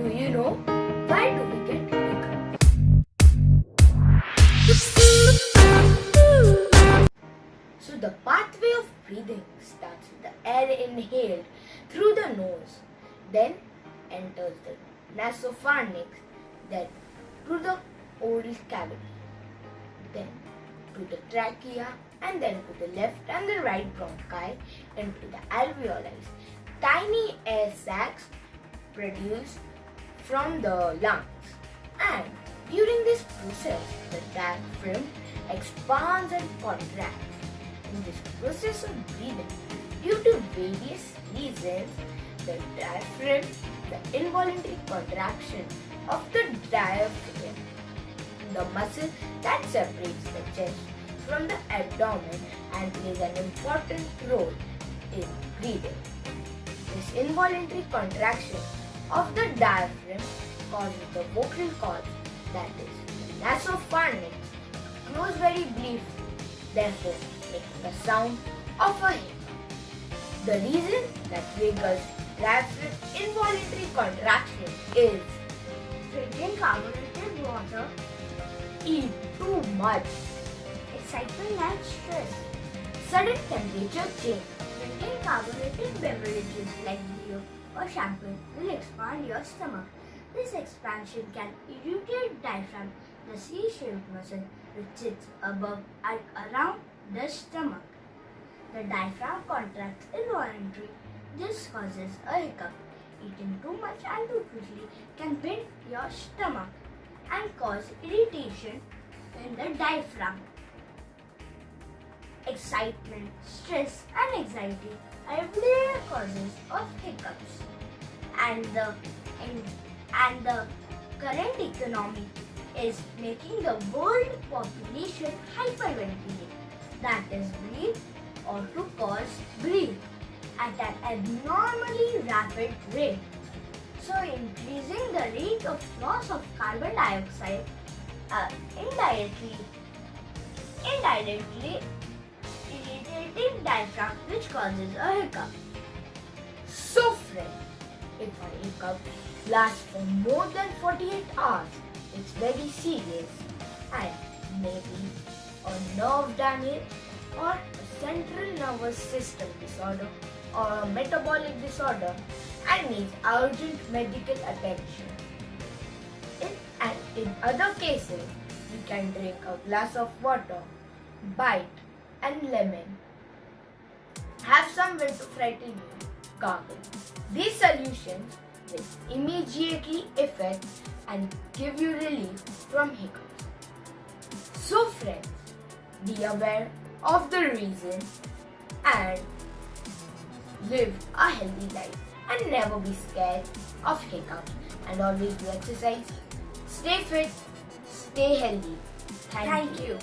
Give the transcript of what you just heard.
Do you know why do we get hiccups? So the pathway of breathing starts with the air inhaled through the nose, then enters the nasopharynx, then to the oral cavity, then to the trachea, and then to the left and the right bronchi into the alveoli. Tiny air sacs produced from the lungs, and during this process the diaphragm expands and contracts. In this process of breathing, due to various reasons, the diaphragm, the involuntary contraction of the diaphragm, the muscle that separates the chest from the abdomen and plays an important role in breathing. This involuntary contraction of the diaphragm causes the vocal cords, that is, the nasopharynx, to close very briefly, therefore making the sound of a hiccup. The reason that triggers diaphragm involuntary contraction is drinking carbonated water, eat too much, excitement and stress. sudden temperature change, Drinking carbonated beverages like beer or champagne will expand your stomach. This expansion can irritate diaphragm, the C-shaped muscle which sits above and around the stomach. The diaphragm contracts involuntarily. This causes a hiccup. Eating too much and too quickly can pinch your stomach and cause irritation in the diaphragm. Excitement, stress, and anxiety are everyday causes of hiccups. And the current economy is making the world population hyperventilate. That is breathe or to cause breathe at an abnormally rapid rate. So increasing the rate of loss of carbon dioxide indirectly irritating diaphragm which causes a hiccup. So friend, if a hiccup lasts for more than 48 hours, it's very serious and maybe a nerve damage or a central nervous system disorder or a metabolic disorder and needs urgent medical attention. In other cases, you can drink a glass of water, bite and lemon. Have some wind to frighten you, gargle. These solutions will immediately affect and give you relief from hiccups. So friends, be aware of the reasons and live a healthy life and never be scared of hiccups and always do exercise. Stay fit, stay healthy. Thank you.